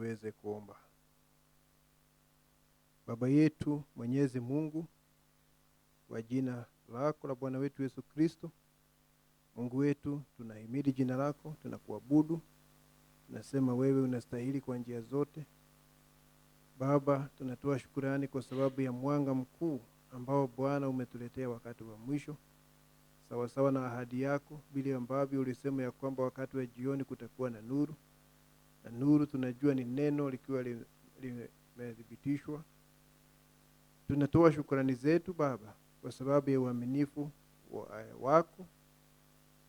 tuweze kuomba. Baba yetu Mwenyezi Mungu, kwa jina lako la Bwana wetu Yesu Kristo, Mungu wetu, tunahimidi jina lako, tunakuabudu. Tunasema wewe unastahili kwa njia zote. Baba, tunatoa shukrani kwa sababu ya mwanga mkuu ambao Bwana umetuletea wakati wa mwisho. Sawa sawa na ahadi yako, vile ambavyo ulisema ya kwamba wakati wa jioni kutakuwa na nuru. Na nuru tunajua ni neno likiwa limethibitishwa. Tunatoa shukrani zetu Baba kwa sababu ya uaminifu wako,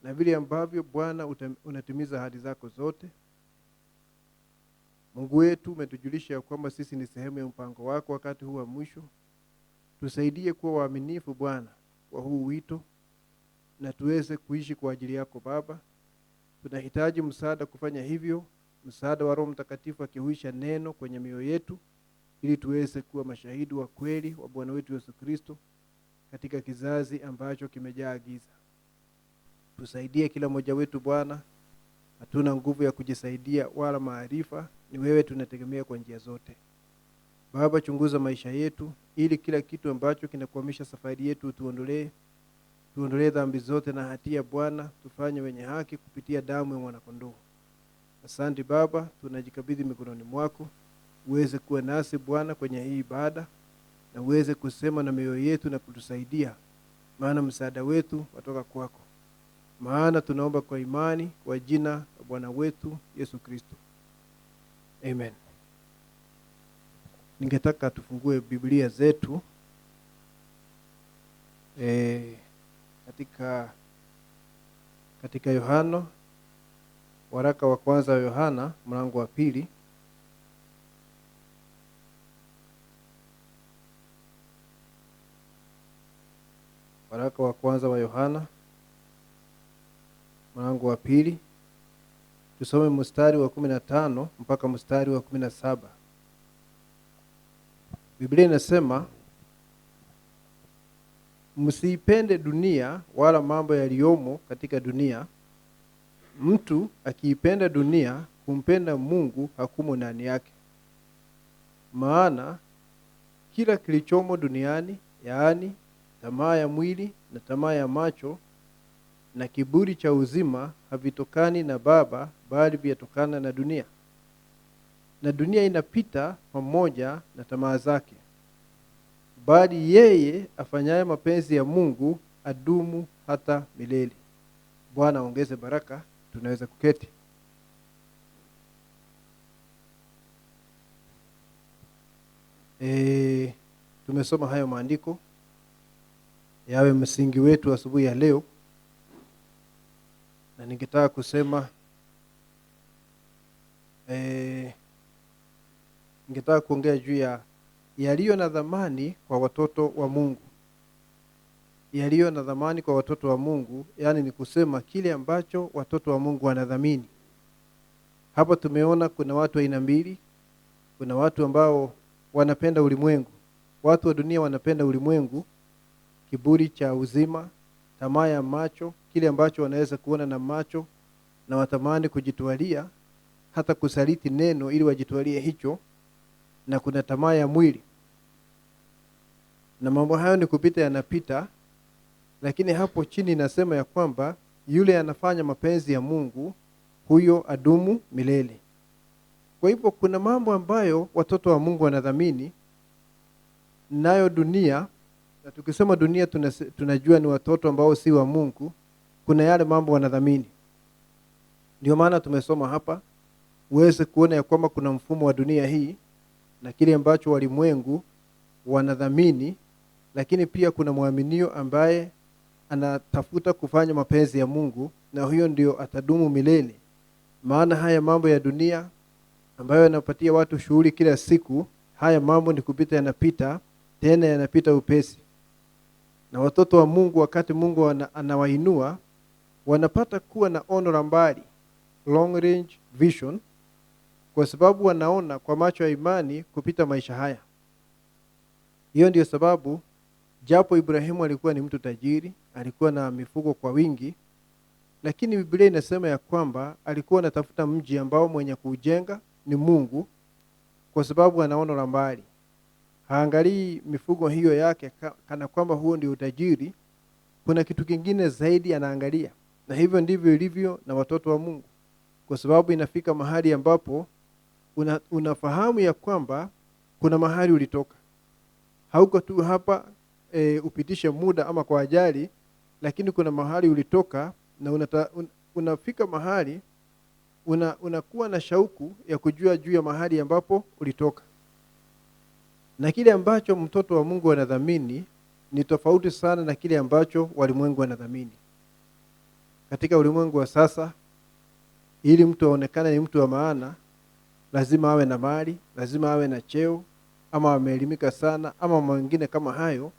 na vile ambavyo Bwana unatimiza ahadi zako zote. Mungu wetu, umetujulisha ya kwamba sisi ni sehemu ya mpango wako wakati huu wa mwisho. Tusaidie kuwa waaminifu Bwana kwa huu wito, na tuweze kuishi kwa ajili yako Baba. Tunahitaji msaada kufanya hivyo, msaada wa Roho Mtakatifu akihuisha neno kwenye mioyo yetu, ili tuweze kuwa mashahidi wa kweli wa Bwana wetu Yesu Kristo katika kizazi ambacho kimejaa giza. Tusaidie kila mmoja wetu Bwana. Hatuna nguvu ya kujisaidia wala maarifa, ni wewe tunategemea kwa njia zote. Baba, chunguza maisha yetu ili kila kitu ambacho kinakwamisha safari yetu tuondolee dhambi zote na hatia Bwana, tufanye wenye haki kupitia damu ya mwana-kondoo. Asante Baba, tunajikabidhi mikononi mwako. Uweze kuwa nasi Bwana kwenye hii ibada, na uweze kusema na mioyo yetu na kutusaidia, maana msaada wetu watoka kwako. Maana tunaomba kwa imani kwa jina la Bwana wetu Yesu Kristo. Amen. Ningetaka tufungue Biblia zetu katika Yohana, waraka wa kwanza wa Yohana mlango wa 2. Waraka wa kwanza wa Yohana mlango wa 2. Tusome mstari wa 15 mpaka mstari wa 17. Biblia inasema, msiipende dunia wala mambo yaliyomo katika dunia. Mtu akiipenda dunia, kumpenda Mungu hakumo ndani yake. Maana kila kilichomo duniani, yaani tamaa ya mwili na tamaa ya macho na kiburi cha uzima, havitokani na Baba, bali vyatokana na dunia. Na dunia inapita pamoja na tamaa zake, bali yeye afanyaye mapenzi ya Mungu adumu hata milele. Bwana ongeze baraka. Tunaweza kuketi. Tumesoma hayo maandiko yawe msingi wetu asubuhi ya leo, na ningetaka kusema ningetaka kuongea juu ya yaliyo na dhamani kwa watoto wa Mungu. Yaliyo na dhamani kwa watoto wa Mungu, yani ni kusema kile ambacho watoto wa Mungu wanadhamini. Hapa tumeona kuna watu aina mbili. Kuna watu ambao wanapenda ulimwengu. Watu wa dunia wanapenda ulimwengu, kiburi cha uzima, tamaa ya macho, kile ambacho wanaweza kuona na macho, na watamani kujitwalia, hata kusaliti neno ili wajitwalie hicho. Na kuna tamaa ya mwili. Na mambo hayo ni kupita, yanapita. Lakini hapo chini inasema ya kwamba yule anafanya mapenzi ya Mungu, huyo adumu milele. Kwa hivyo kuna mambo ambayo watoto wa Mungu wanadhamini, nayo dunia, na tukisema dunia tunajua ni watoto ambao si wa Mungu, kuna yale mambo wanadhamini. Ndio maana tumesoma hapa uweze kuona ya kwamba kuna mfumo wa dunia hii na kile ambacho walimwengu wanadhamini, lakini pia kuna muaminio ambaye anatafuta kufanya mapenzi ya Mungu, na huyo ndio atadumu milele. Maana haya mambo ya dunia ambayo yanapatia watu shughuli kila siku, haya mambo ni kupita, yanapita, tena yanapita upesi. Na watoto wa Mungu, wakati Mungu anawainua, wanapata kuwa na ono la mbali, long range vision, kwa sababu wanaona kwa macho ya imani kupita maisha haya. Hiyo ndio sababu japo Ibrahimu alikuwa ni mtu tajiri, alikuwa na mifugo kwa wingi, lakini Biblia inasema ya kwamba alikuwa anatafuta mji ambao mwenye kuujenga ni Mungu, kwa sababu anaona la mbali. Haangalii mifugo hiyo yake kana kwamba huo ndio utajiri. Kuna kitu kingine zaidi anaangalia. Na hivyo ndivyo ilivyo na watoto wa Mungu. Kwa sababu inafika mahali ambapo unafahamu ya kwamba kuna mahali ulitoka. Hauko tu hapa upitishe muda ama kwa ajali, lakini kuna mahali ulitoka na unafika mahali unakuwa na shauku ya kujua juu ya mahali ambapo ulitoka. Na kile ambacho mtoto wa Mungu anadhamini ni tofauti sana na kile ambacho walimwengu wanadhamini. Katika ulimwengu wa sasa, ili mtu aonekane ni mtu wa maana, lazima awe na mali, lazima awe na cheo, ama ameelimika sana, ama mengine kama hayo.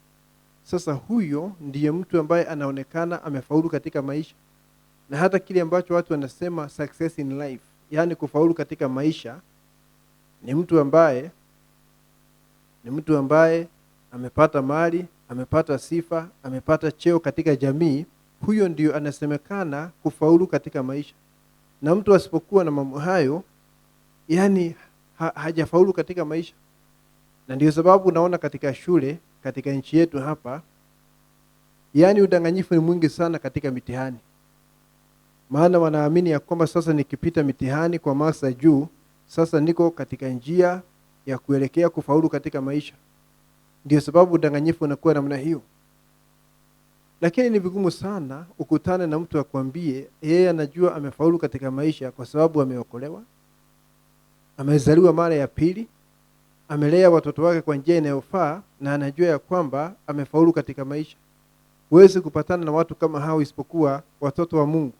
Sasa huyo ndiye mtu ambaye anaonekana amefaulu katika maisha. Na hata kile ambacho watu wanasema success in life, yani kufaulu katika maisha, ni mtu ambaye amepata mali, amepata sifa, amepata cheo katika jamii. Huyo ndio anasemekana kufaulu katika maisha. Na mtu asipokuwa na mambo hayo, yani hajafaulu katika maisha. Na ndio sababu unaona katika shule, katika nchi yetu hapa, yani udanganyifu ni mwingi sana katika mitihani. Maana wanaamini ya kwamba sasa nikipita mitihani kwa marks za juu, sasa niko katika njia ya kuelekea kufaulu katika maisha. Ndio sababu udanganyifu unakuwa namna hiyo. Lakini ni vigumu sana ukutane na mtu akwambie yeye anajua amefaulu katika maisha kwa sababu ameokolewa, amezaliwa mara ya pili, amelea watoto wake kwa njia inayofaa, na anajua ya kwamba amefaulu katika maisha. Huwezi kupatana na watu kama hao isipokuwa watoto wa Mungu.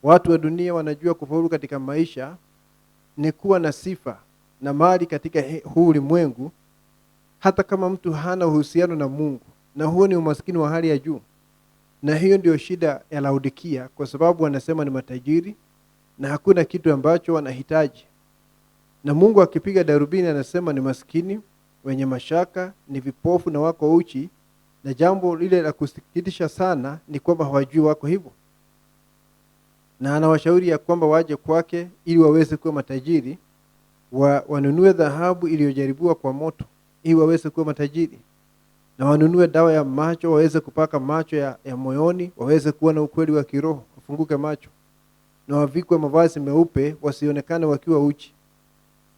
Watu wa dunia wanajua kufaulu katika maisha ni kuwa na sifa na mali katika huu ulimwengu, hata kama mtu hana uhusiano na Mungu. Na huo ni umaskini wa hali ya juu. Na hiyo ndio shida ya Laodikia, kwa sababu wanasema ni matajiri na hakuna kitu ambacho wanahitaji. Na Mungu akipiga darubini anasema ni maskini, wenye mashaka, ni vipofu na wako uchi. Na jambo lile la kusikitisha sana ni kwamba hawajui wako hivyo. Na anawashauri ya kwamba waje kwake ili waweze kuwa matajiri, wanunue dhahabu iliyojaribiwa kwa moto ili waweze kuwa matajiri. Na wanunue dawa ya macho, waweze kupaka macho ya moyoni, waweze kuwa na ukweli wa kiroho, wafunguke macho. Na wavikwe mavazi meupe, wasionekane wakiwa uchi.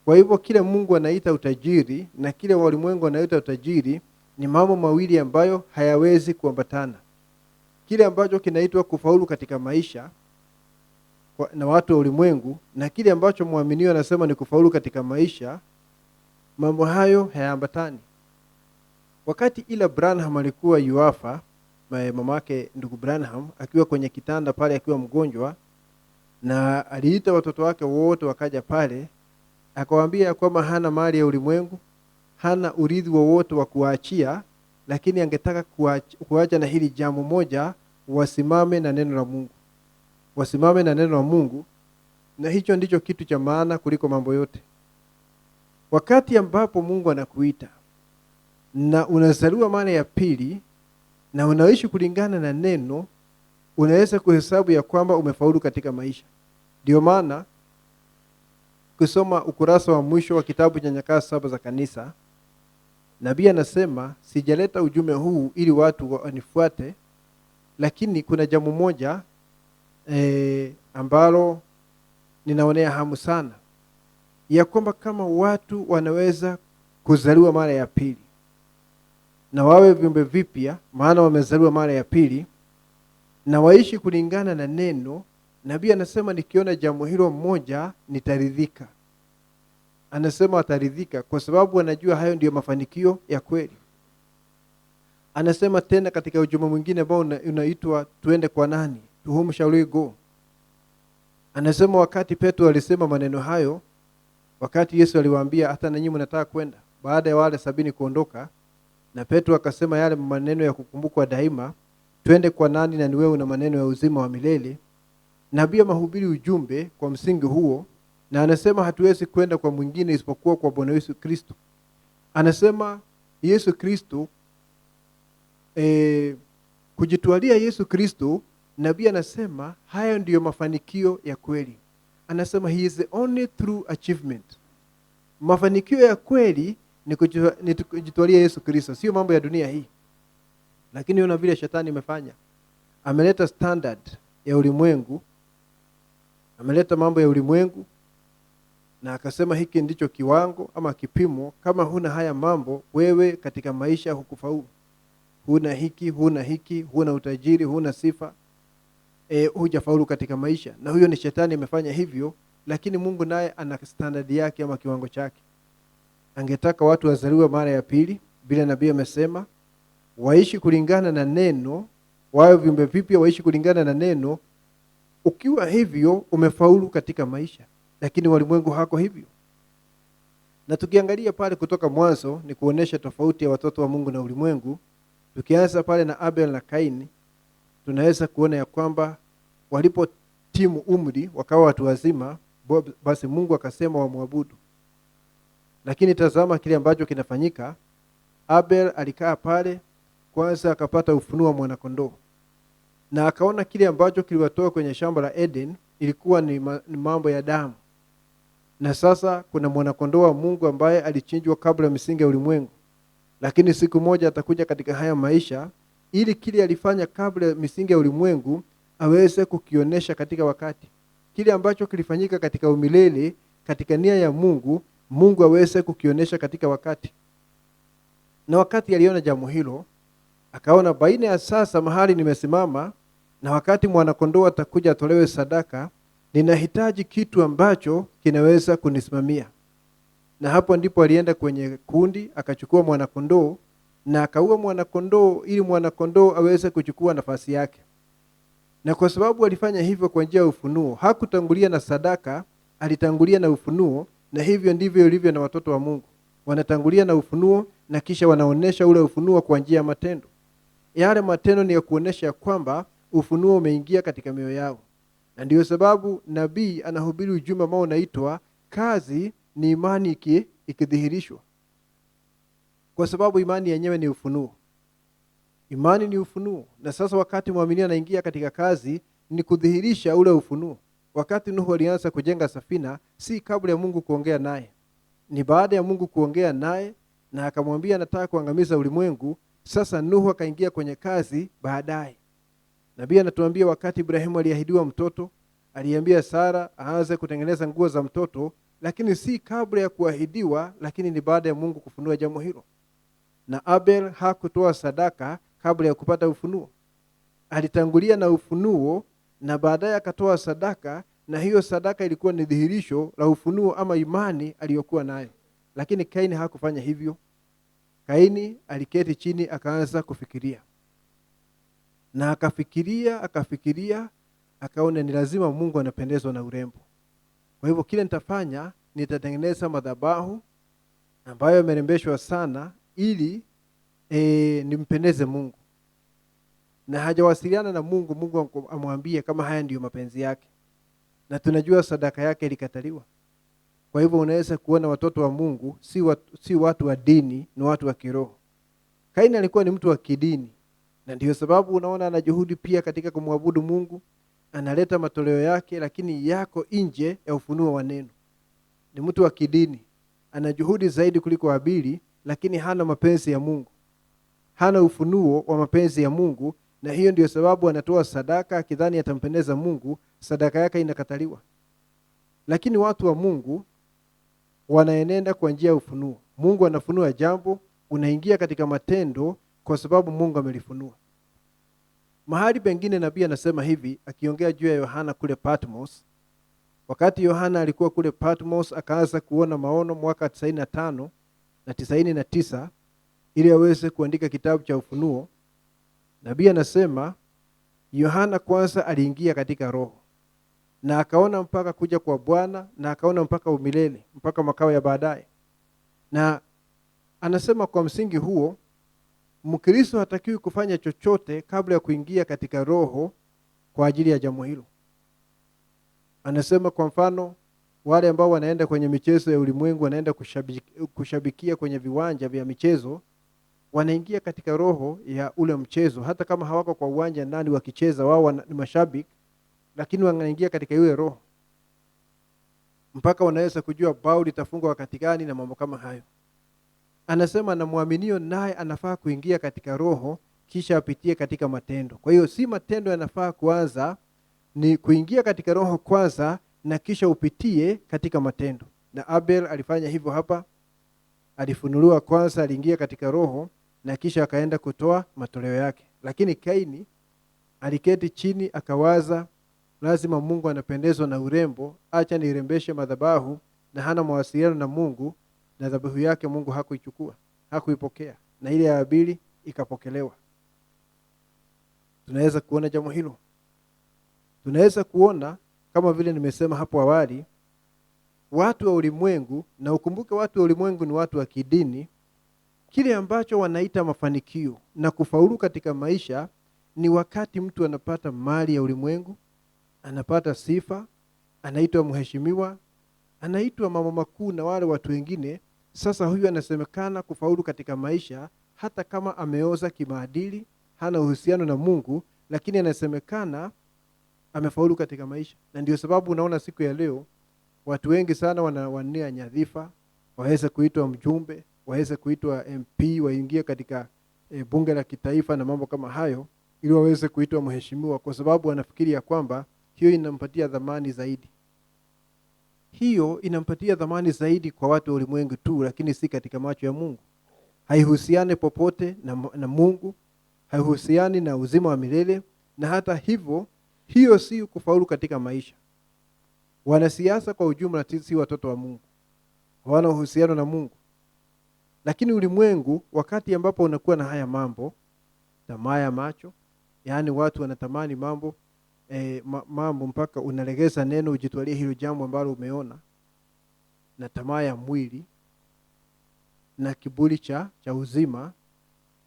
Kwa hivyo kile Mungu anaita utajiri na kile walimwengu anaita utajiri ni mambo mawili ambayo hayawezi kuambatana. Kile ambacho kinaitwa kufaulu katika maisha na watu wa ulimwengu, na kile ambacho muamini anasema ni kufaulu katika maisha, mambo hayo hayaambatani. Wakati Ila Branham alikuwa yuafa, mamake ndugu Branham akiwa kwenye kitanda pale akiwa mgonjwa, na aliita watoto wake wote wakaja pale, akawaambia kwamba hana mali ya ulimwengu, hana urithi wowote wa kuachia, lakini angetaka kuacha na hili jambo moja: wasimame na neno la Mungu. Wasimame na neno la Mungu, na hicho ndicho kitu cha maana kuliko mambo yote. Wakati ambapo Mungu anakuita na unazaliwa mara ya pili na unaishi kulingana na neno, unaweza kuhesabu ya kwamba umefaulu katika maisha. Ndio maana kusoma ukurasa wa mwisho wa kitabu cha Nyakati 7 za kanisa, nabii anasema, sijaleta ujumbe huu ili watu wanifuate, lakini kuna jambo moja ambalo ninaonea hamu sana, ya kwamba kama watu wanaweza kuzaliwa mara ya pili na wawe viumbe vipya, maana wamezaliwa mara ya pili, na waishi kulingana na neno, nabii anasema nikiona jambo hilo moja nitaridhika. Anasema ataridhika kwa sababu anajua hayo ndiyo mafanikio ya kweli. Anasema tena katika ujumbe mwingine ambao unaitwa tuende kwa nani? To whom shall we go? Anasema wakati Petro alisema maneno hayo, wakati Yesu aliwaambia hata na nyinyi mnataka kwenda, baada ya wale 70 kuondoka, na Petro akasema yale maneno ya kukumbukwa daima, tuende kwa nani na ni wewe una maneno ya uzima wa milele. Nabii mahubiri ujumbe kwa msingi huo, na anasema hatuwezi kwenda kwa mwingine isipokuwa kwa Bwana Yesu Kristo. Anasema Yesu Kristo, kujitwalia Yesu Kristo, nabii anasema hayo ndiyo mafanikio ya kweli. Anasema he is the only true achievement. Mafanikio ya kweli ni kujitwalia Yesu Kristo, sio mambo ya dunia hii. Lakini una vile shetani imefanya. Ameleta standard ya ulimwengu, ameleta mambo ya ulimwengu, na akasema hiki ndicho kiwango ama kipimo. Kama huna haya mambo, wewe katika maisha hukufaulu. Huna hiki, huna utajiri, huna sifa, hujafaulu katika maisha. Na huyo ni shetani amefanya hivyo, lakini Mungu naye ana standard yake ama kiwango chake. Angetaka watu wazaliwe mara ya pili, bila nabii amesema, waishi kulingana na neno, wawe viumbe vipya, waishi kulingana na neno. Ukiwa hivyo umefaulu katika maisha, lakini walimwengu hako hivyo. Na tukiangalia pale kutoka mwanzo ni kuonesha tofauti ya watoto wa Mungu na ulimwengu. Tukianza pale na Abel na Kaini, tunaweza kuona ya kwamba walipotimu umri wakawa watu wazima, basi Mungu akasema wamwabudu. Lakini tazama kile ambacho kinafanyika. Abel alikaa pale, kwanza akapata ufunuo wa mwanakondoo, na akaona kile ambacho kiliwatoa kwenye shamba la Eden ilikuwa ni mambo ya damu. Na sasa kuna mwanakondoo wa Mungu ambaye alichinjwa kabla misingi ya ulimwengu, lakini siku moja atakuja katika haya maisha ili kile alifanya kabla misingi ya ulimwengu aweze kukionyesha katika wakati. Kile ambacho kilifanyika katika umilele, katika nia ya Mungu, Mungu aweze kukionyesha katika wakati. Na wakati aliona jambo hilo, akaona baina ya sasa mahali nimesimama na wakati mwanakondoo atakuja atolewe sadaka, ninahitaji kitu ambacho kinaweza kunisimamia. Na hapo ndipo alienda kwenye kundi, akachukua mwanakondoo na akaua mwanakondoo ili mwanakondoo aweze kuchukua nafasi yake. Na kwa sababu alifanya hivyo kwa njia ya ufunuo, hakutangulia na sadaka, alitangulia na ufunuo. Na hivyo ndivyo ilivyo na watoto wa Mungu. Wanatangulia na ufunuo na kisha wanaonesha ule ufunuo kwa njia ya matendo. Yale matendo ni ya kuonesha kwamba ufunuo umeingia katika mioyo yao. Na ndio sababu nabii anahubiri ujumbe ambao unaitwa kazi ni imani ikidhihirishwa. Kwa sababu imani yenyewe ni ufunuo. Imani ni ufunuo. Na sasa wakati muumini anaingia katika kazi ni kudhihirisha ule ufunuo. Wakati Nuhu alianza kujenga safina, si kabla ya Mungu kuongea naye. Ni baada ya Mungu kuongea naye na akamwambia anataka kuangamiza ulimwengu. Sasa Nuhu akaingia kwenye kazi baadaye. Nabii anatuambia wakati Ibrahimu aliahidiwa mtoto, aliambia Sara aanze kutengeneza nguo za mtoto, lakini si kabla ya kuahidiwa, lakini ni baada ya Mungu kufunua jambo hilo. Na Abel hakutoa sadaka kabla ya kupata ufunuo. Alitangulia na ufunuo na baadaye akatoa sadaka, na hiyo sadaka ilikuwa ni dhihirisho la ufunuo ama imani aliyokuwa nayo. Lakini Kaini hakufanya hivyo. Kaini aliketi chini akaanza kufikiria. Na akafikiria, akaona ni lazima Mungu anapendezwa na urembo. Kwa hivyo kile nitafanya, nitatengeneza madhabahu ambayo yamerembeshwa sana ili nimpendeze Mungu. Na hajawasiliana na Mungu, Mungu amwambie kama haya ndiyo mapenzi yake. Na tunajua sadaka yake ilikataliwa. Kwa hivyo unaweza kuona watoto wa Mungu si watu wa dini, ni watu wa kiroho. Kaini alikuwa ni mtu wa kidini. Na ndiyo sababu unaona ana juhudi pia katika kumwabudu Mungu. Analeta matoleo yake, lakini yako nje ya ufunuo wa neno. Ni mtu wa kidini. Ana juhudi zaidi kuliko Habili, lakini hana mapenzi ya Mungu. Hana ufunuo wa mapenzi ya Mungu. Na hiyo ndiyo sababu anatoa sadaka akidhani atampendeza Mungu, sadaka yake inakataliwa. Lakini watu wa Mungu wanaenenda kwa njia ya ufunuo. Mungu anafunua jambo, unaingia katika matendo kwa sababu Mungu amelifunua. Mahali pengine nabii anasema hivi, akiongea juu ya Yohana kule Patmos. Wakati Yohana alikuwa kule Patmos, akaanza kuona maono mwaka 95 na 99 ili aweze kuandika kitabu cha Ufunuo. Nabii anasema Yohana kwanza aliingia katika roho na akaona mpaka kuja kwa Bwana, na akaona mpaka umilele, mpaka makao ya baadaye. Na anasema kwa msingi huo Mkristo hatakiwi kufanya chochote kabla ya kuingia katika roho kwa ajili ya jambo hilo. Anasema kwa mfano wale ambao wanaenda kwenye michezo ya ulimwengu, wanaenda kushabikia kwenye viwanja vya michezo, wanaingia katika roho ya ule mchezo. Hata kama hawako kwa uwanja ndani wakicheza, wao ni mashabiki, lakini wanaingia katika ile roho. mpaka wanaweza kujua bao litafungwa wakati gani na mambo kama hayo. Anasema na mwaminio naye anafaa kuingia katika roho kisha apitie katika matendo. Kwa hiyo si matendo yanafaa kuanza, ni kuingia katika roho kwanza na kisha upitie katika matendo. Na Abel alifanya hivyo hapa. Alifunuliwa kwanza, aliingia katika roho na kisha akaenda kutoa matoleo yake. Lakini Kaini aliketi chini akawaza, lazima Mungu anapendezwa na urembo, acha nirembeshe madhabahu, na hana mawasiliano na Mungu, na dhabihu yake Mungu hakuichukua, hakuipokea, na ile ya Abili ikapokelewa. Tunaweza kuona jambo hilo. Tunaweza kuona kama vile nimesema hapo awali, watu wa ulimwengu, na ukumbuke watu wa ulimwengu ni watu wa kidini, kile ambacho wanaita mafanikio na kufaulu katika maisha ni wakati mtu anapata mali ya ulimwengu, anapata sifa, anaitwa mheshimiwa, anaitwa mama makuu na wale watu wengine. Sasa huyu anasemekana kufaulu katika maisha, hata kama ameoza kimaadili, hana uhusiano na Mungu, lakini anasemekana amefaulu katika maisha. Na ndio sababu unaona siku ya leo watu wengi sana wanawania nyadhifa, waweze kuitwa mjumbe, waweze kuitwa MP, waingie katika bunge la kitaifa na mambo kama hayo, ili waweze kuitwa mheshimiwa, kwa sababu wanafikiri ya kwamba hiyo inampatia dhamani zaidi. Hiyo inampatia dhamani zaidi kwa watu wa ulimwengu tu, lakini si katika macho ya Mungu. Haihusiani popote na Mungu, haihusiani na uzima wa milele, na hata hivyo hiyo si kufaulu katika maisha. Wanasiasa kwa ujumla si watoto wa Mungu, hawana uhusiano na Mungu. Lakini ulimwengu, wakati ambapo unakuwa na haya mambo, tamaa ya macho, yaani watu wanatamani mambo mambo mpaka unalegeza neno ujitwalie hilo jambo ambalo umeona, na tamaa ya mwili na kiburi cha uzima,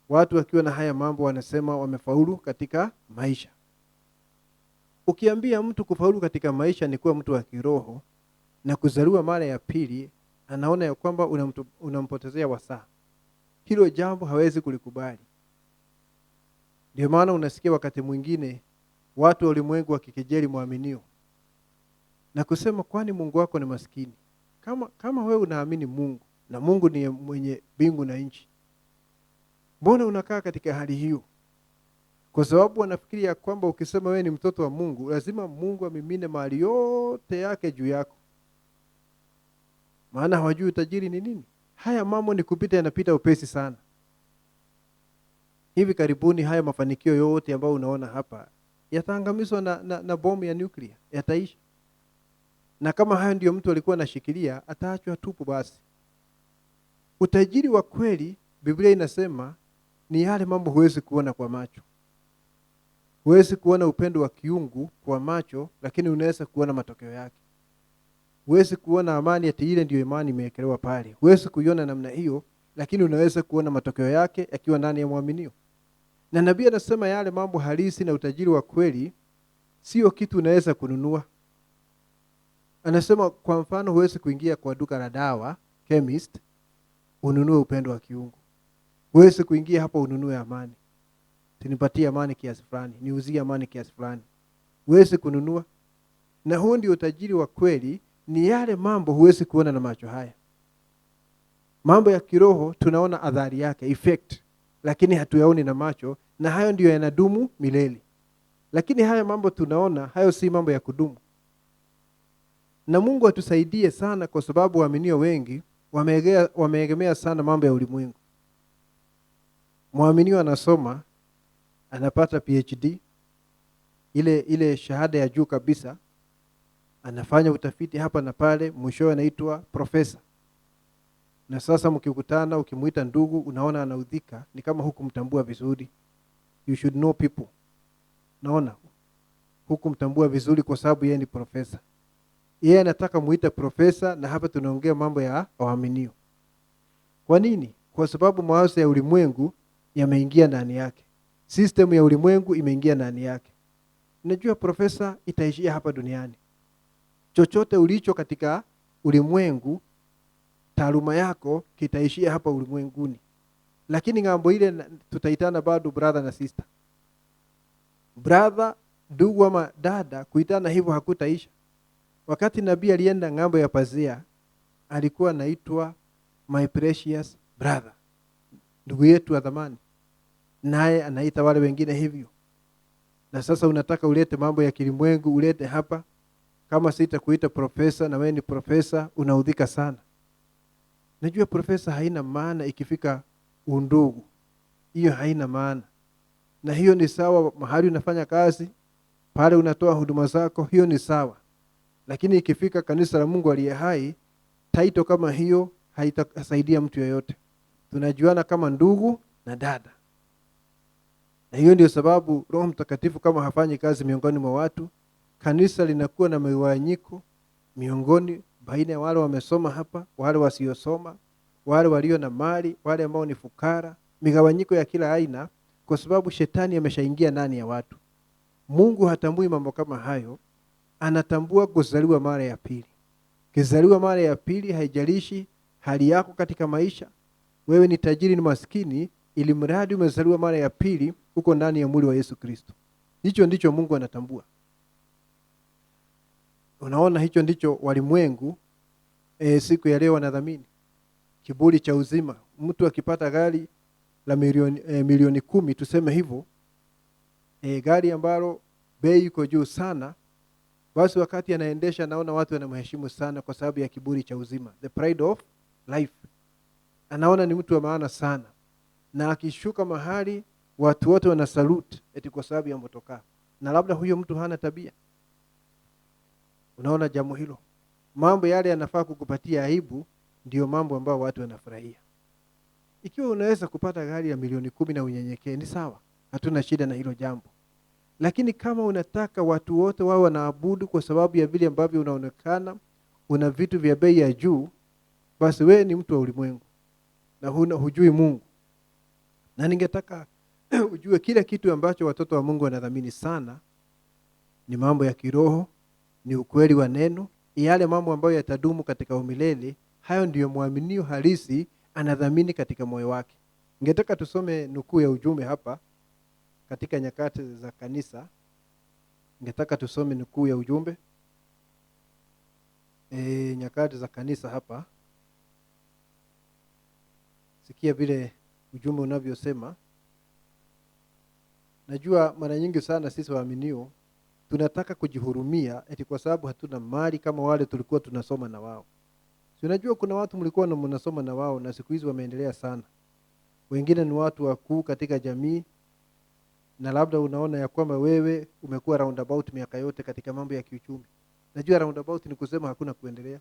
watu wakiwa na haya mambo wanasema wamefaulu katika maisha. Ukiambia mtu kufaulu katika maisha ni kuwa mtu wa kiroho na kuzaliwa mara ya pili, anaona ya kwamba unampotezea wasaa. Hilo jambo hawezi kulikubali. Ndio maana unasikia wakati mwingine watu wa ulimwengu wakikejeli mwaminio na kusema, kwani Mungu wako ni maskini? Kama wewe unaamini Mungu na Mungu ni mwenye mbingu na nchi, mbona unakaa katika hali hiyo? Kwa sababu wanafikiria kwamba ukisema wewe ni mtoto wa Mungu, lazima Mungu amimine mali yote yake juu yako. Maana hawajui utajiri ni nini. Haya mambo ni kupita, yanapita upesi sana. Hivi karibuni haya mafanikio yote ambayo unaona hapa yataangamizwa na bomu ya nuclear, yataisha. Na kama hayo ndio mtu alikuwa anashikilia, ataachwa tupu basi. Utajiri wa kweli, Biblia inasema, ni yale mambo huwezi kuona kwa macho. Huwezi kuona upendo wa kiungu kwa macho, lakini unaweza kuona matokeo yake. Huwezi kuona amani ati ile ndio imani imewekelewa pale. Huwezi kuiona namna hiyo, lakini unaweza kuona matokeo yake yakiwa ndani ya mwaminio. Na nabii anasema yale mambo halisi na utajiri wa kweli sio kitu unaweza kununua. Anasema kwa mfano, huwezi kuingia kwa duka la dawa, chemist, ununue upendo wa kiungu. Huwezi kuingia hapo ununue amani. Tunipatie amani kiasi fulani, niuzie amani kiasi fulani. Huwezi kununua. Na huo ndio utajiri wa kweli, ni yale mambo huwezi kuona na macho haya. Mambo ya kiroho tunaona athari yake, effect, lakini hatuyaoni na macho, na hayo ndio yanadumu milele. Lakini haya mambo tunaona, hayo si mambo ya kudumu. Na Mungu atusaidie sana, kwa sababu waaminio wengi wameegemea sana mambo ya ulimwengu. Mwaminio anasoma, anapata PhD, ile shahada ya juu kabisa, anafanya utafiti hapa na pale, mwishowe anaitwa profesa. Na sasa mkikutana, ukimuita ndugu, unaona anaudhika, ni kama hukumtambua vizuri. You should know people. Naona hukumtambua vizuri kwa sababu yeye ni profesa. Yeye anataka muita profesa, na hapa tunaongea mambo ya waaminio. Kwa nini? Kwa sababu mawazo ya ulimwengu yameingia ndani yake. System ya ulimwengu imeingia ndani yake. Unajua profesa itaishia hapa duniani. Chochote ulicho katika ulimwengu, taaluma yako kitaishia hapa ulimwenguni. Lakini ngambo ile tutaitana bado brother na sister. Brother, ndugu ama dada, kuitana hivyo hakutaisha. Wakati nabii alienda ng'ambo ya pazia, alikuwa anaitwa my precious brother, ndugu yetu wa thamani, naye anaita wale wengine hivyo. Na sasa unataka ulete mambo ya kilimwengu ulete hapa, kama sitakuita profesa na wewe ni profesa, unaudhika sana. Najua profesa haina maana ikifika undugu, hiyo haina maana. Na hiyo ni sawa mahali unafanya kazi, pale unatoa huduma zako, hiyo ni sawa. Lakini ikifika kanisa la Mungu aliye hai, title kama hiyo haitasaidia mtu yeyote. Tunajuana kama ndugu na dada. Na hiyo ndio sababu Roho Mtakatifu kama hafanyi kazi miongoni mwa watu, kanisa linakuwa na migawanyiko miongoni baina ya wale wamesoma hapa, wale wasiosoma, wale walio na mali, wale ambao ni fukara, migawanyiko ya kila aina, kwa sababu shetani ameshaingia ndani ya watu. Mungu hatambui mambo kama hayo, anatambua kuzaliwa mara ya pili. Kizaliwa mara ya pili, haijalishi hali yako katika maisha, wewe ni tajiri ni maskini, ili mradi umezaliwa mara ya pili, uko ndani ya mwili wa Yesu Kristo. Hicho ndicho Mungu anatambua. Unaona, hicho ndicho walimwengu siku ya leo wanadhamini. Kiburi cha uzima. Mtu akipata gari la milioni 10, tuseme hivyo, gari ambalo bei iko juu sana, basi wakati anaendesha naona watu wanamheshimu sana kwa sababu ya kiburi cha uzima, the pride of life. Anaona ni mtu wa maana sana, na akishuka mahali watu wote wana salute eti kwa sababu ya motokaa, na labda huyo mtu hana tabia. Unaona jambo hilo? Mambo yale yanafaa kukupatia aibu, ndio mambo ambayo watu wanafurahia. Ikiwa unaweza kupata gari ya milioni 10 na unyenyekee, ni sawa, hatuna shida na hilo jambo. Lakini kama unataka watu wote wao wanaabudu kwa sababu ya vile ambavyo unaonekana una vitu vya bei ya juu, basi wewe ni mtu wa ulimwengu na hujui Mungu. Na ningetaka ujue kila kitu ambacho watoto wa Mungu wanadhamini sana ni mambo ya kiroho, ni ukweli wa neno, yale mambo ambayo yatadumu katika umilele. Hayo ndiyo muaminio halisi anadhamini katika moyo wake. Ningetaka tusome nukuu ya ujumbe hapa katika Nyakati za Kanisa. Ningetaka tusome nukuu ya ujumbe Nyakati za Kanisa hapa. Sikia vile ujumbe unavyosema. Najua mara nyingi sana sisi waaminio tunataka kujihurumia eti kwa sababu hatuna mali kama wale tulikuwa tunasoma na wao. Si unajua kuna watu mlikuwa mnasoma na wao na siku hizi wameendelea sana. Wengine ni watu wakuu katika jamii, na labda unaona ya kwamba wewe umekuwa roundabout miaka yote katika mambo ya kiuchumi. Najua roundabout ni kusema hakuna kuendelea.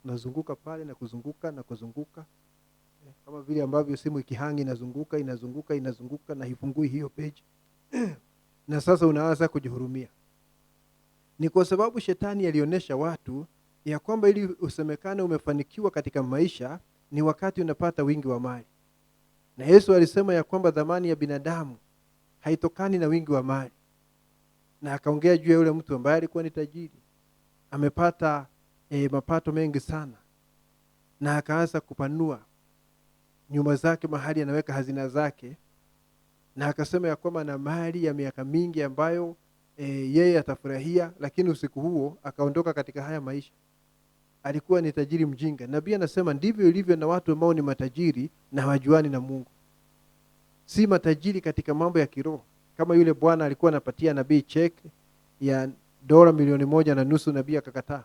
Unazunguka pale na kuzunguka na kuzunguka. Kama vile ambavyo simu ikihangi inazunguka na hifungui hiyo page. Na sasa unaanza kujihurumia. Ni kwa sababu shetani alionyesha watu ya kwamba ili usemekane umefanikiwa katika maisha ni wakati unapata wingi wa mali. Na Yesu alisema ya kwamba dhamani ya binadamu haitokani na wingi wa mali. Na akaongea juu ya yule mtu ambaye alikuwa ni tajiri, amepata mapato mengi sana, na akaanza kupanua nyumba zake, mahali anaweka hazina zake, na akasema ya kwamba na mali ya miaka mingi ambayo yeye atafurahia. Lakini usiku huo akaondoka katika haya maisha. Alikuwa ni tajiri mjinga. Nabii anasema ndivyo ilivyo na watu ambao ni matajiri na hawajuani na Mungu. Si matajiri katika mambo ya kiroho. Kama yule bwana alikuwa anapatia nabii cheki ya $1.5 milioni, nabii akakataa.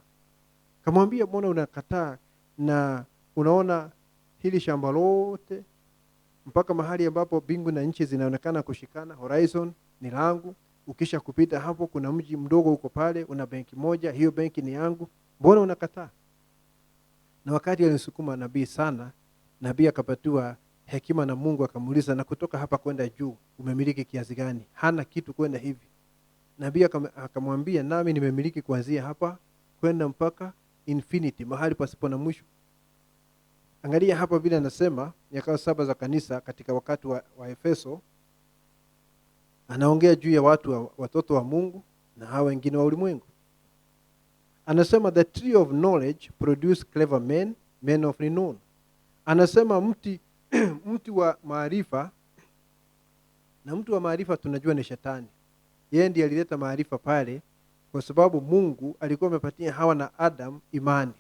Kamwambia, mbona unakataa na unaona hili shamba lote mpaka mahali ambapo bingu na nchi zinaonekana kushikana, horizon ni langu. Ukisha kupita hapo kuna mji mdogo uko pale, una benki moja, hiyo benki ni yangu. Mbona unakataa? Na wakati alisukuma nabii sana, nabii akapatiwa hekima na Mungu, akamuuliza, na kutoka hapa kwenda juu umemiliki kiasi gani? Hana kitu kwenda hivi. Nabii akamwambia, nami nimemiliki kuanzia hapa kwenda mpaka infinity, mahali pasipo na mwisho. Angalia hapa vile anasema Nyakati 7 za Kanisa katika wakati wa Efeso. Anaongea juu ya watoto wa Mungu na hawa wengine wa ulimwengu. Anasema the tree of knowledge produce clever men, men of renown. Anasema mti wa maarifa, na mtu wa maarifa tunajua ni shetani. Yeye ndiye alileta maarifa pale kwa sababu Mungu alikuwa amepatia Hawa na Adam imani,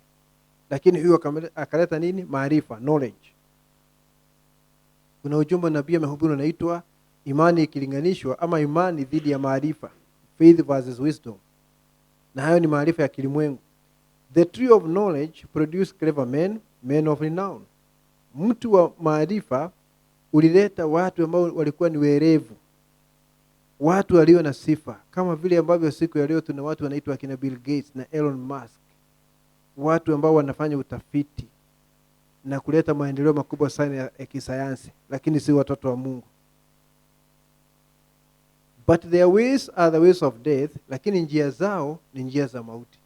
lakini huyo akaleta nini? Maarifa, knowledge. Kuna ujumbe nabii amehubiri unaitwa imani ikilinganishwa, ama imani dhidi ya maarifa, faith versus wisdom, na hayo ni maarifa ya kilimwengu. The tree of knowledge produced clever men, men of renown. Mtu wa maarifa ulileta watu ambao walikuwa ni werevu, watu walio na sifa, kama vile ambavyo siku ya leo tuna watu wanaitwa kina Bill Gates na Elon Musk, watu ambao wanafanya utafiti na kuleta maendeleo makubwa sana ya kisayansi, lakini si watoto wa Mungu. But their ways are the ways of death, lakini njia zao ni njia za mauti.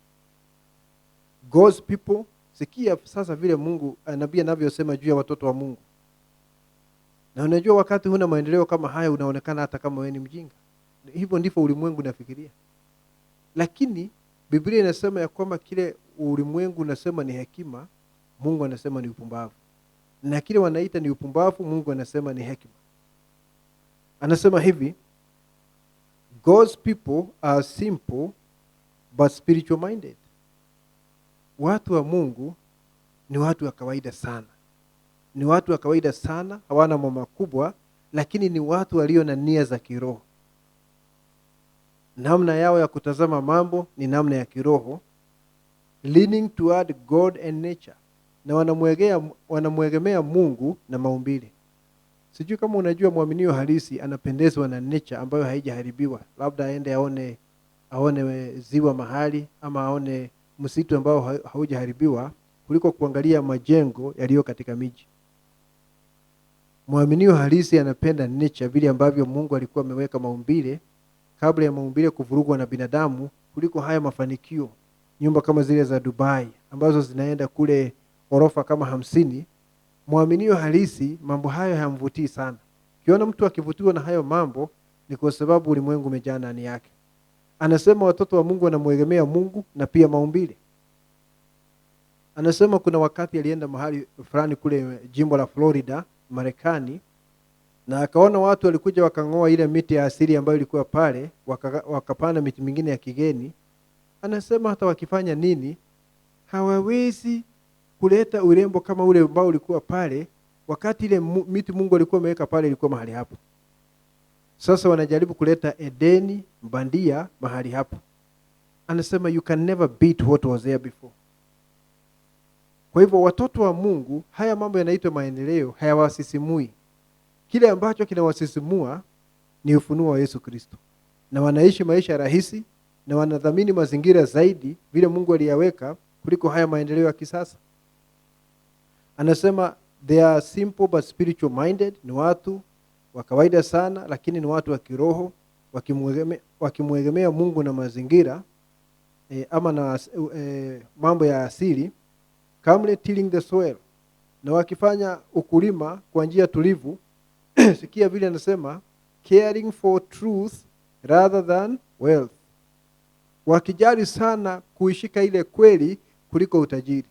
God's people, sikia sasa vile Mungu nabii anavyosema juu ya watoto wa Mungu. Na unajua wakati huna maendeleo kama haya unaonekana hata kama wewe ni mjinga. Hivyo ndivyo ulimwengu unafikiria. Lakini Biblia inasema ya kwamba kile ulimwengu unasema ni hekima, Mungu anasema ni upumbavu. Na kile wanaita ni upumbavu, Mungu anasema ni hekima. Anasema hivi, God's people are simple but spiritual minded. Watu wa Mungu ni watu wa kawaida sana. Ni watu wa kawaida sana, hawana mambo makubwa, lakini ni watu walio na nia za kiroho. Namna yao ya kutazama mambo ni namna ya kiroho, leaning toward God and nature. Na wanamwegemea Mungu na maumbile. Sijui kama unajua muaminio halisi anapendezwa na nature ambayo haijaharibiwa. Labda aende aone ziwa mahali, ama aone msitu ambao haujaharibiwa, kuliko kuangalia majengo yaliyo katika miji. Muaminio halisi anapenda nature, vile ambavyo Mungu alikuwa ameweka maumbile kabla ya maumbile kuvurugwa na binadamu, kuliko haya mafanikio, nyumba kama zile za Dubai ambazo zinaenda kule orofa kama 50. Muaminio halisi mambo hayo hayamvutii sana. Kiona mtu akivutiwa na hayo mambo ni kwa sababu ulimwengu umejaa ndani yake. Anasema watoto wa Mungu wanamwegemea Mungu na pia maumbile. Anasema kuna wakati alienda mahali fulani kule jimbo la Florida, Marekani, na akaona watu walikuja wakang'oa ile miti ya asili ambayo ilikuwa pale, wakapanda miti mingine ya kigeni. Anasema hata wakifanya nini hawawezi kuleta urembo kama ule ambao ulikuwa pale, wakati ile miti Mungu alikuwa ameweka pale ilikuwa mahali hapo. Sasa wanajaribu kuleta Edeni bandia mahali hapo. Anasema you can never beat what was there before. Kwa hivyo watoto wa Mungu, haya mambo yanaitwa maendeleo hayawasisimui. Kile ambacho kinawasisimua ni ufunuo wa Yesu Kristo. Na wanaishi maisha rahisi na wanadhamini mazingira zaidi vile Mungu aliyaweka kuliko haya maendeleo ya kisasa. Anasema they are simple but spiritual minded, ni watu wa kawaida sana lakini ni watu wa kiroho, wakimwegemea Mungu na mazingira ama na mambo ya asili, calmly tilling the soil, na wakifanya ukulima kwa njia tulivu. Sikia vile anasema caring for truth rather than wealth, wakijali sana kuishika ile kweli kuliko utajiri.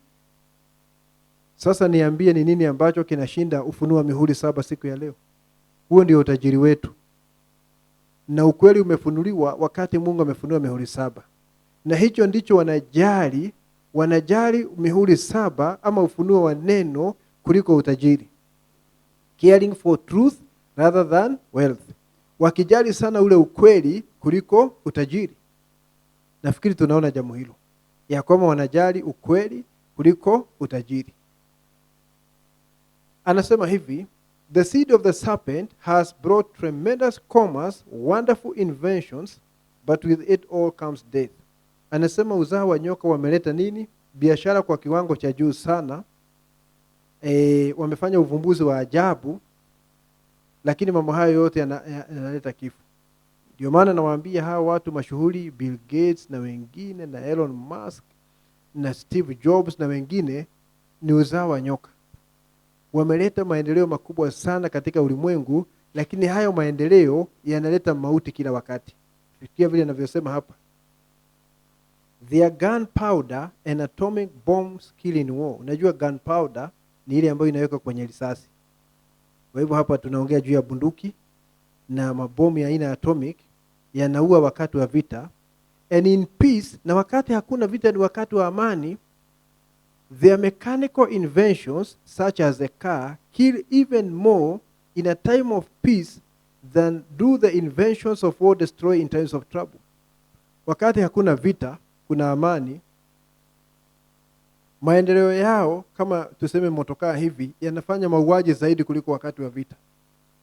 Sasa niambie ni nini ambacho kinashinda ufunuo wa mihuri 7 siku ya leo? Huo ndio utajiri wetu. Na ukweli umefunuliwa wakati Mungu amefunua mihuri 7. Na hicho ndicho wanajali mihuri 7 ama ufunuo wa neno kuliko utajiri. Caring for truth rather than wealth. Wakijali sana ule ukweli kuliko utajiri. Nafikiri tunaona jambo hilo, ya kwamba wanajali ukweli kuliko utajiri. Anasema hivi, the seed of the serpent has brought tremendous commerce, wonderful inventions, but with it all comes death. Anasema uzao wa nyoka wameleta nini? Biashara kwa kiwango cha juu sana. Wamefanya uvumbuzi wa ajabu, lakini mambo hayo yote yanaleta kifo. Ndio maana nawaambia hawa watu mashuhuri, Bill Gates na wengine na Elon Musk na Steve Jobs na wengine, ni uzao wa nyoka. Wameleta maendeleo makubwa sana katika ulimwengu, lakini hayo maendeleo yanaleta mauti kila wakati. Fikiria vile ninavyosema hapa. Their gunpowder and atomic bombs kill in war. Unajua gunpowder ni ile ambayo inawekwa kwenye risasi. Kwa hivyo hapa tunaongea juu ya bunduki na mabomu ya aina atomic, yanaua wakati wa vita, And in peace, na wakati hakuna vita ni wakati wa amani, their mechanical inventions such as a car kill even more in a time of peace than do the inventions of war destroy in times of trouble. Wakati hakuna vita, kuna amani, maendeleo yao kama tuseme motokaa hivi yanafanya mauaji zaidi kuliko wakati wa vita.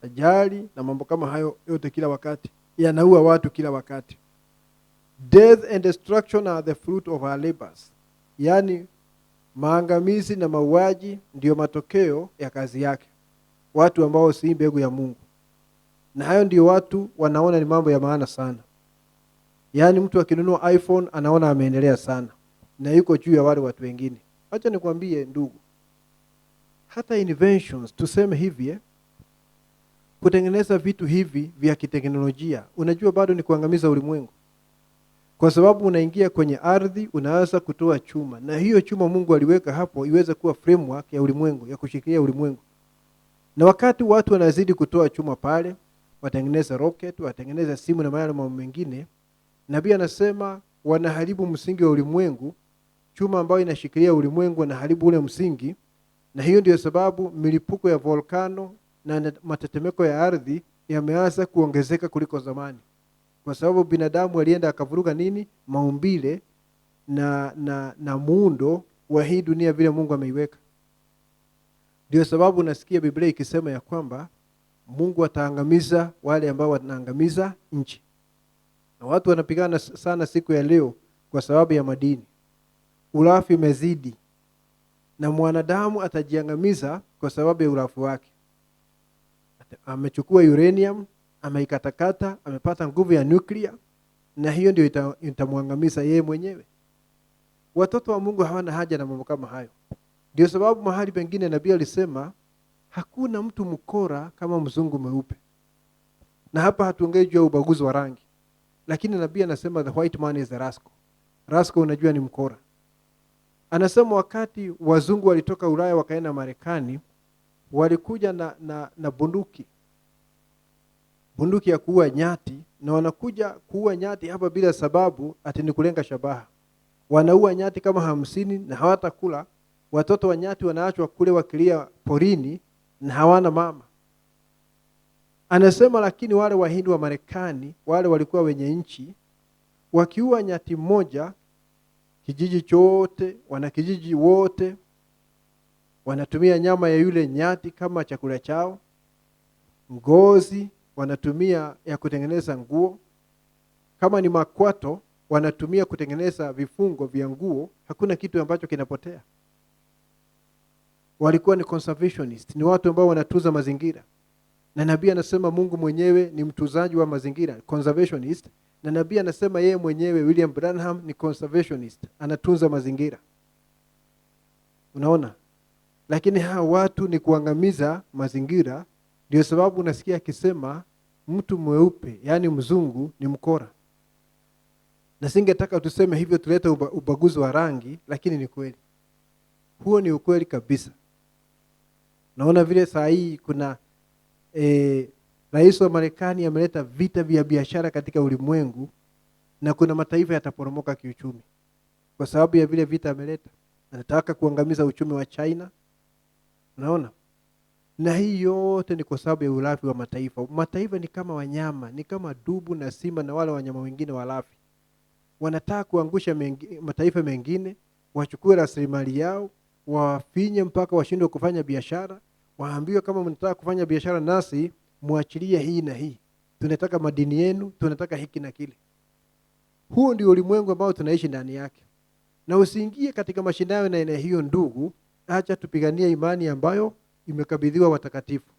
Ajali na mambo kama hayo yote kila wakati yanaua watu kila wakati. Death and destruction are the fruit of our labors. Yani maangamizi na mauaji ndio matokeo ya kazi yake. Watu ambao si mbegu ya Mungu. Na hayo ndio watu wanaona ni mambo ya maana sana. Yani mtu akinunua iPhone anaona ameendelea sana na yuko juu ya wale watu wengine. Acha nikwambie ndugu, hata inventions tuseme hivi kutengeneza vitu hivi vya kiteknolojia, unajua bado ni kuangamiza ulimwengu. Kwa sababu unaingia kwenye ardhi, unaanza kutoa chuma, na hiyo chuma Mungu aliweka hapo iweze kuwa framework ya ulimwengu, ya kushikilia ulimwengu. Na wakati watu wanazidi kutoa chuma pale, watengeneza rocket, watengeneza simu na mambo mengine, nabii anasema wanaharibu msingi wa ulimwengu. Chuma ambayo inashikilia ulimwengu wanaharibu ule msingi, na hiyo ndio sababu milipuko ya volcano na matetemeko ya ardhi yameanza kuongezeka kuliko zamani. Kwa sababu binadamu alienda akavuruga nini? Maumbile na muundo wa hii dunia vile Mungu ameiweka. Ndio sababu unasikia Biblia ikisema ya kwamba Mungu ataangamiza wale ambao wanaangamiza nchi. Na watu wanapigana sana siku ya leo kwa sababu ya madini. Ulafi umezidi na mwanadamu atajiangamiza kwa sababu ya ulafi wake. Amechukua uranium, ameikatakata, amepata nguvu ya nuclear, na hiyo ndio itamwangamiza yeye mwenyewe. Watoto wa Mungu hawana haja na mambo kama hayo. Ndio sababu mahali pengine nabii alisema hakuna mtu mkora kama mzungu mweupe. Na hapa hatuongei juu ya ubaguzi wa rangi. Lakini nabii anasema the white man is a rascal. Rascal unajua ni mkora. Anasema wakati wazungu walitoka Ulaya wakaenda Marekani, walikuja na bunduki. Bunduki ya kuua nyati, na wanakuja kuua nyati hapa bila sababu ati ni kulenga shabaha. Wanaua nyati kama 50 na hawatakula. Watoto wa nyati wanaachwa kule wakilia porini na hawana mama. Anasema lakini wale Wahindi wa Marekani, wale walikuwa wenye nchi, wakiua nyati mmoja, kijiji chote, wanakijiji wote wanatumia nyama ya yule nyati kama chakula chao. Ngozi wanatumia ya kutengeneza nguo. Kama ni makwato wanatumia kutengeneza vifungo vya nguo. Hakuna kitu ambacho kinapotea. Walikuwa ni conservationist, ni watu ambao wanatunza mazingira. Na nabii anasema Mungu mwenyewe ni mtunzaji wa mazingira, conservationist. Na nabii anasema yeye mwenyewe William Branham ni conservationist, anatunza mazingira. Unaona? Lakini hawa watu ni kuangamiza mazingira. Ndio sababu unasikia akisema mtu mweupe, yani mzungu ni mkora. Na singetaka tuseme hivyo tulete ubaguzi wa rangi, lakini ni kweli. Huo ni ukweli kabisa. Naona vile saa hii kuna rais wa Marekani ameleta vita vya biashara katika ulimwengu, na kuna mataifa yataporomoka kiuchumi kwa sababu ya vile vita ameleta. Anataka kuangamiza uchumi wa China. Unaona? Na hii yote ni kwa sababu ya ulafi wa mataifa. Mataifa ni kama wanyama, ni kama dubu na simba na wale wanyama wengine walafi. Wanataka kuangusha mataifa mengine, wachukue rasilimali yao, wafinye mpaka washindwe kufanya biashara. Waambiwe kama mnataka kufanya biashara nasi, muachilie hii na hii. Tunataka madini yenu, tunataka hiki na kile. Huo ndio ulimwengu ambao tunaishi ndani yake. Na usiingie katika mashindano na aina hiyo ndugu. Acha tupiganie imani ambayo imekabidhiwa watakatifu.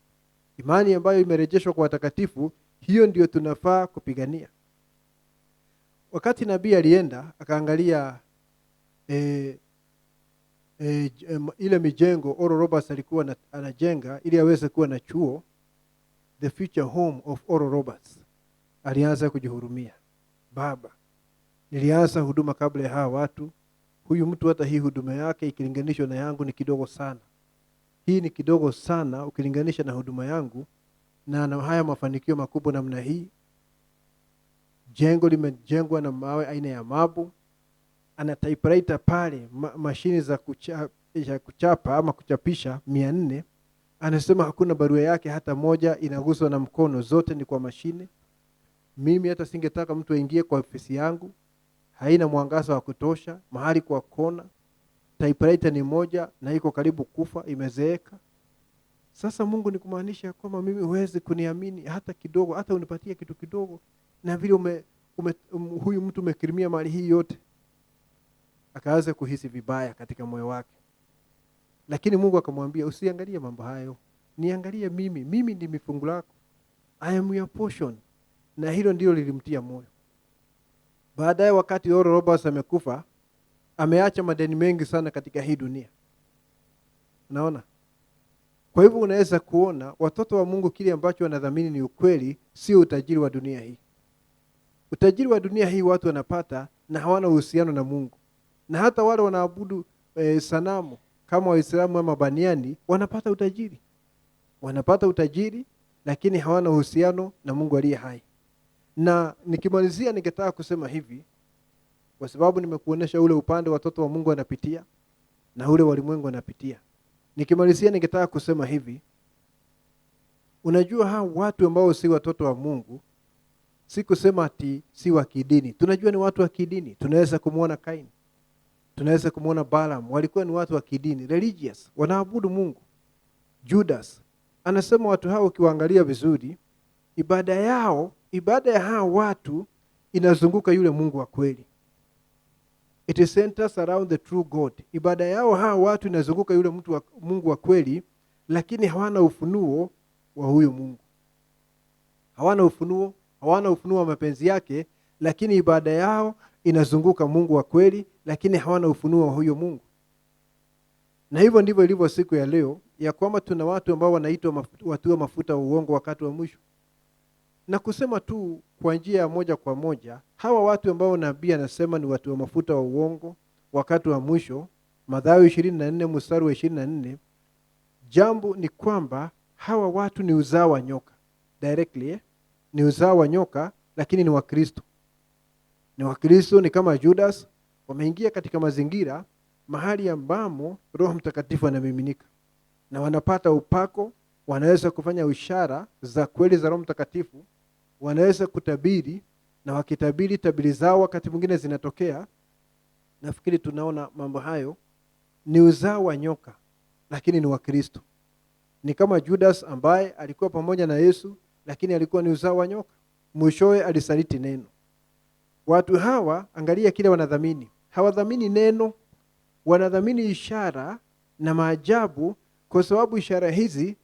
Imani ambayo imerejeshwa kwa watakatifu, hiyo ndio tunafaa kupigania. Wakati nabii alienda akaangalia ile mijengo Oral Roberts alikuwa anajenga ili aweze kuwa na chuo, the future home of Oral Roberts, alianza kujihurumia. Baba, nilianza huduma kabla ya hawa watu. Huyu mtu hata hii huduma yake ikilinganishwa na yangu ni kidogo sana. Hii ni kidogo sana ukilinganisha na huduma yangu, na haya mafanikio makubwa namna hii. jengo limejengwa na mawe aina ya mabu, ana typewriter pale, mashini za kuchapa ama kuchapisha 400. Anasema hakuna barua yake hata moja inaguswa na mkono, zote ni kwa mashine. Mimi hata singetaka mtu aingie kwa ofisi yangu, haina mwangaza wa kutosha, mahali kwa kona, typewriter ni moja na iko karibu kufa, imezeeka. Sasa Mungu ni kumaanisha kwamba mimi huwezi kuniamini hata kidogo, hata unipatie kitu kidogo, na vile huyu mtu umekirimia mali hii yote. Akaanza kuhisi vibaya katika moyo wake. Lakini Mungu akamwambia, usiangalie mambo hayo, niangalie mimi. Mimi ndi mifungu lako, I am your portion. Na hilo ndilo lilimtia moyo. Baadaye wakati Oral Roberts amekufa, ameacha madeni mengi sana katika hii dunia. Unaona? Kwa hivyo unaweza kuona watoto wa Mungu kile ambacho wanadhamini ni ukweli, sio utajiri wa dunia hii. Utajiri wa dunia hii watu wanapata na hawana uhusiano na Mungu. Na hata wale wanaabudu sanamu kama Waislamu ama Baniani wanapata utajiri. Wanapata utajiri lakini hawana uhusiano na Mungu aliye hai. Na nikimalizia ningetaka kusema hivi, kwa sababu nimekuonesha ule upande watoto wa Mungu wanapitia na ule walimwengu wanapitia. Nikimalizia ningetaka kusema hivi, unajua hao watu ambao si watoto wa Mungu, si kusema ati si wa kidini. Tunajua ni watu wa kidini. Tunaweza kumuona Kaini, tunaweza kumuona Balaam, walikuwa ni watu wa kidini, religious, wanaabudu Mungu. Judas, anasema watu hao ukiwaangalia vizuri, ibada ya hao watu inazunguka yule Mungu wa kweli. It centers around the true God. Ibada yao hao watu inazunguka yule Mungu wa kweli, lakini hawana ufunuo wa huyo Mungu. Hawana ufunuo wa mapenzi yake, lakini ibada yao inazunguka Mungu wa kweli, lakini hawana ufunuo wa huyo Mungu. Na hivyo ndivyo ilivyo siku ya leo, ya kwamba tuna watu ambao wanaitwa watu wa mafuta wa uongo wakati wa mwisho. Na kusema tu kwa njia ya moja kwa moja, hawa watu ambao nabii anasema ni watu wa mafuta wa uongo wakati wa mwisho, Mathayo 24 mstari wa 24, jambo ni kwamba hawa watu ni uzao wa nyoka. Directly, ni uzao wa nyoka, lakini ni Wakristo. Ni Wakristo, ni kama Judas, wameingia katika mazingira mahali ambamo Roho Mtakatifu anamiminika. Na wanapata upako, wanaweza kufanya ishara za kweli za Roho Mtakatifu, wanaweza kutabiri, na wakitabiri tabiri zao wakati mwingine zinatokea. Nafikiri tunaona mambo hayo. Ni uzao wa nyoka, lakini ni Wakristo. Ni kama Judas ambaye alikuwa pamoja na Yesu, lakini alikuwa ni uzao wa nyoka. Mwishowe alisaliti neno. Watu hawa, angalia kile wanadhamini. Hawadhamini neno, wanadhamini ishara na maajabu, kwa sababu ishara hizi,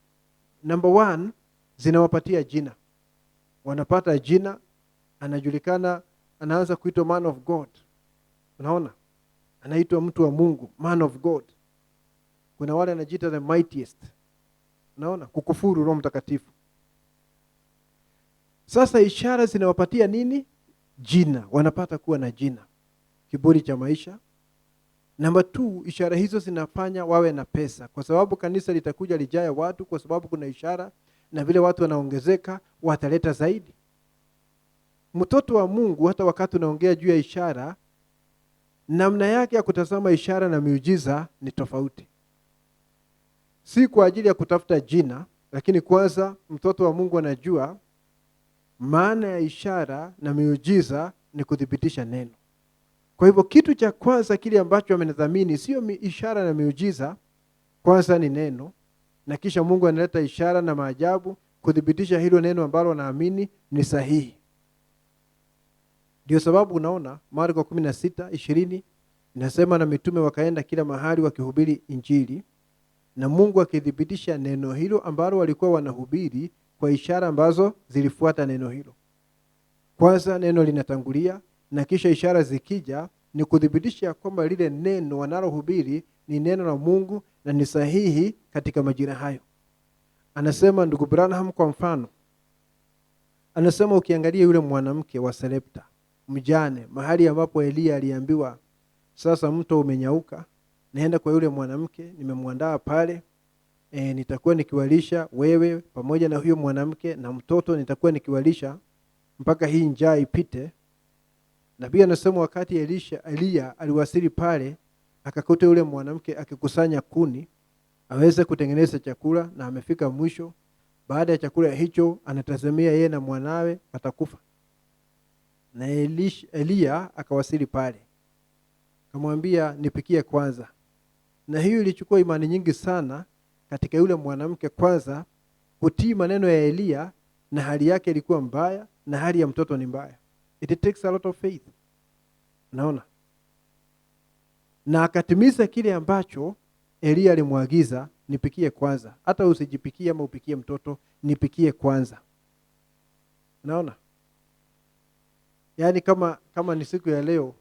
number 1, zinawapatia jina. Wanapata jina, anajulikana, anaanza kuitwa man of God. Unaona? Anaitwa mtu wa Mungu, man of God. Kuna wale anajiita the mightiest. Unaona? Kukufuru Roho Mtakatifu. Sasa ishara zinawapatia nini? Jina. Wanapata kuwa na jina. Kiburi cha maisha. Number 2, ishara hizo zinafanya wawe na pesa, kwa sababu kanisa litakuja lijaya watu, kwa sababu kuna ishara, na vile watu wanaongezeka wataleta zaidi. Mtoto wa Mungu, hata wakati unaongea juu ya ishara, namna yake ya kutazama ishara na miujiza ni tofauti. Si kwa ajili ya kutafuta jina, lakini kwanza mtoto wa Mungu anajua maana ya ishara na miujiza ni kudhibitisha neno. Kwa hivyo kitu cha kwanza kile ambacho amenadhamini sio ishara na miujiza, kwanza ni neno, na kisha Mungu analeta ishara na maajabu kudhibitisha hilo neno ambalo wanaamini ni sahihi. Ndio sababu unaona Marko 16:20 inasema, na mitume wakaenda kila mahali wakihubiri Injili, na Mungu akidhibitisha neno hilo ambalo walikuwa wanahubiri kwa ishara ambazo zilifuata neno hilo. Kwanza neno linatangulia, na kisha ishara zikija ni kudhibitisha kwamba lile neno wanalohubiri ni neno la Mungu na ni sahihi katika majira hayo. Anasema ndugu Branham kwa mfano, anasema ukiangalia yule mwanamke wa Sarepta, mjane, mahali ambapo Elia aliambiwa sasa mto umenyauka, naenda kwa yule mwanamke, nimemwandaa pale, nitakuwa nikiwalisha wewe pamoja na huyo mwanamke na mtoto, nitakuwa nikiwalisha mpaka hii njaa ipite. Nabii anasema wakati Eliya aliwasili pale, akakuta yule mwanamke akikusanya kuni aweze kutengeneza chakula, na amefika mwisho. Baada ya chakula hicho anatazamia yeye na mwanawe atakufa. Na Eliya akawasili pale, akamwambia nipikie kwanza. Na hiyo ilichukua imani nyingi sana katika yule mwanamke kwanza kutii maneno ya Eliya, na hali yake ilikuwa mbaya na hali ya mtoto ni mbaya. It takes a lot of faith. Unaona? Na akatimiza kile ambacho Eliya alimwagiza, nipikie kwanza. Hata usijipikie ama upikie mtoto, nipikie kwanza. Unaona? Yaani kama ni siku ya leo,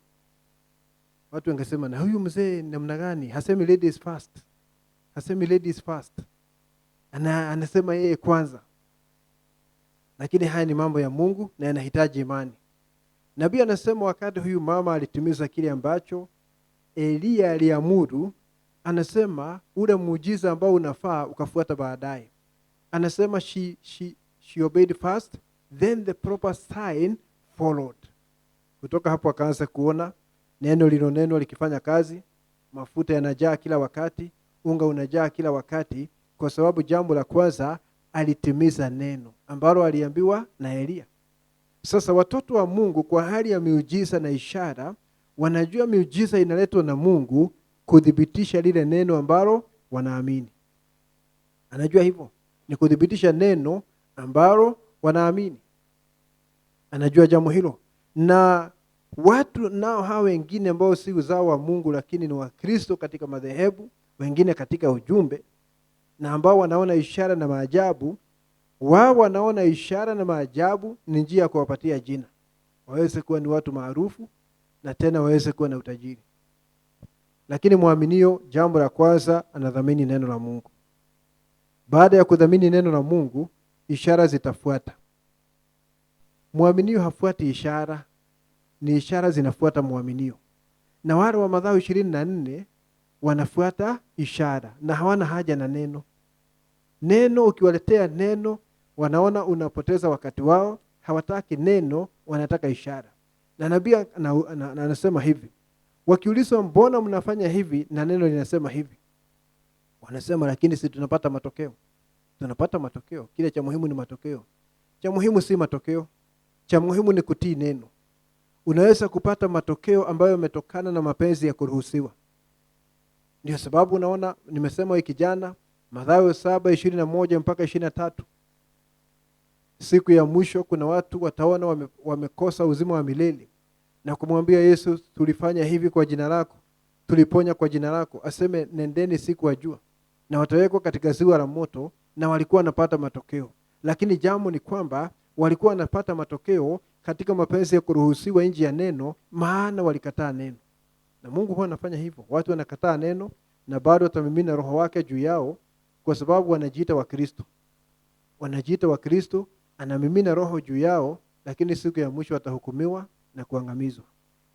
watu wangesema na huyu mzee namna gani? Hasemi ladies first. Hasemi ladies first. Anasema yeye kwanza. Lakini haya ni mambo ya Mungu na yanahitaji imani. Nabii anasema wakati huyu mama alitimiza kile ambacho Eliya aliamuru, anasema ule muujiza ambao unafaa ukafuata baadaye. Anasema she obeyed first, then the proper sign followed. Kutoka hapo akaanza kuona neno lilonenwa likifanya kazi, mafuta yanajaa kila wakati, unga unajaa kila wakati, kwa sababu jambo la kwanza alitimiza neno ambalo aliambiwa na Eliya. Sasa watoto wa Mungu kwa hali ya miujiza na ishara, wanajua miujiza inaletwa na Mungu kudhibitisha lile neno ambalo wanaamini. Anajua hivyo, ni kudhibitisha neno ambalo wanaamini. Anajua jambo hilo. Na watu nao hao wengine ambao si uzao wa Mungu lakini ni wa Kristo katika madhehebu, wengine katika ujumbe, na ambao wanaona ishara na maajabu, wao wanaona ishara na maajabu ni njia ya kuwapatia jina, waweze kuwa ni watu maarufu na tena waweze kuwa na utajiri. Lakini muaminio, jambo la kwanza, anadhamini neno la Mungu. Baada ya kudhamini neno la Mungu, ishara zitafuata. Muaminio hafuati ishara, ni ishara zinafuata muaminio. Na wale wa Mathayo 24 wanafuata ishara na hawana haja na neno. Neno ukiwaletea neno, wanaona unapoteza wakati wao, hawataki neno, wanataka ishara. Na nabii anasema hivi, wakiulizwa mbona mnafanya hivi na neno linasema hivi, wanasema lakini si tunapata matokeo. Tunapata matokeo. Kile cha muhimu ni matokeo. Cha muhimu si matokeo. Cha muhimu ni kutii neno. Unaweza kupata matokeo ambayo yametokana na mapenzi ya kuruhusiwa. Ndio sababu unaona nimesema wiki jana Mathayo 7:21 mpaka 23. Siku ya mwisho kuna watu wataona wamekosa uzima wa milele na kumwambia Yesu, tulifanya hivi kwa jina lako, tuliponya kwa jina lako. Aseme nendeni sikuwajua. Na watawekwa katika ziwa la moto, na walikuwa wanapata matokeo. Lakini jambo ni kwamba walikuwa wanapata matokeo katika mapenzi ya kuruhusiwa nje ya neno, maana walikataa neno. Na Mungu huwa anafanya hivyo. Watu wanakataa neno na bado atamimina roho wake juu yao kwa sababu wanajiita wa Kristo. Wanajiita wa Kristo, anamimina roho juu yao, lakini siku ya mwisho watahukumiwa na kuangamizwa.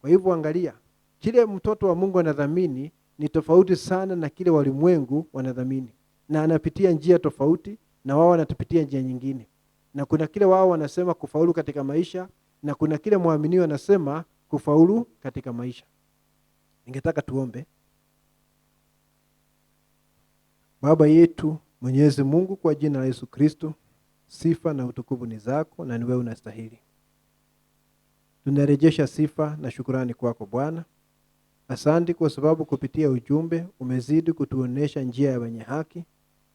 Kwa hivyo angalia, kile mtoto wa Mungu anadhamini ni tofauti sana na kile walimwengu wanadhamini. Na anapitia njia tofauti na wao wanatupitia njia nyingine. Na kuna kile wao wanasema kufaulu katika maisha, na kuna kile muamini anasema kufaulu katika maisha. Ningetaka tuombe. Baba yetu Mwenyezi Mungu, kwa jina la Yesu Kristo, sifa na utukufu ni zako na ni wewe unastahili. Tunarejesha sifa na shukrani kwako Bwana. Asante kwa sababu kupitia ujumbe umezidi kutuonesha njia ya wenye haki,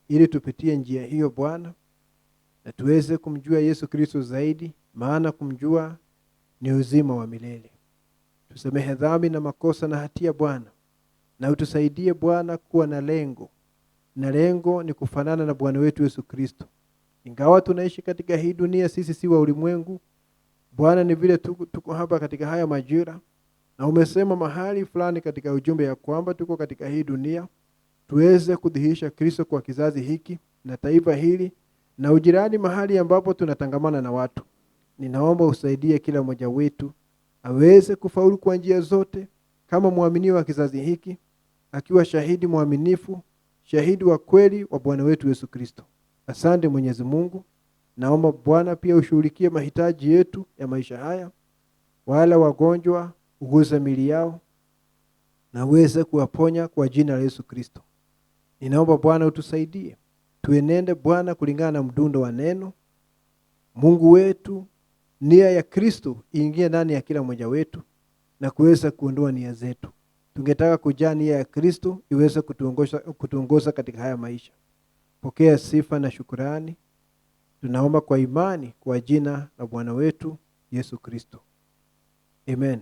ili tupitie njia hiyo Bwana, na tuweze kumjua Yesu Kristo zaidi, maana kumjua ni uzima wa milele. Tusamehe dhambi na makosa na hatia Bwana, na utusaidie Bwana kuwa na lengo. Na lengo ni kufanana na Bwana wetu Yesu Kristo. Ingawa tunaishi katika hii dunia, sisi si wa ulimwengu Bwana, ni vile tuko hapa katika haya majira. Na umesema mahali fulani katika ujumbe ya kwamba tuko katika hii dunia tuweze kudhihirisha Kristo kwa kizazi hiki na taifa hili na ujirani, mahali ambapo tunatangamana na watu. Ninaomba usaidie kila mmoja wetu aweze kufaulu kwa njia zote kama muamini wa kizazi hiki, akiwa shahidi mwaminifu, shahidi wa kweli wa Bwana wetu Yesu Kristo. Asante Mwenyezi Mungu. Naomba Bwana pia ushughulikie mahitaji yetu ya maisha haya. wale wagonjwa uguze miili yao na uweze kuwaponya kwa jina la Yesu Kristo. Ninaomba Bwana utusaidie. Tuenende Bwana kulingana na mdundo wa neno. Mungu wetu, nia ya Kristo iingie ndani ya kila mmoja wetu na kuweza kuondoa nia zetu. Tungetaka kujaa nia ya Kristo iweze kutuongoza katika haya maisha. Pokea sifa na shukrani. Tunaomba kwa imani kwa jina la Bwana wetu Yesu Kristo. Amen.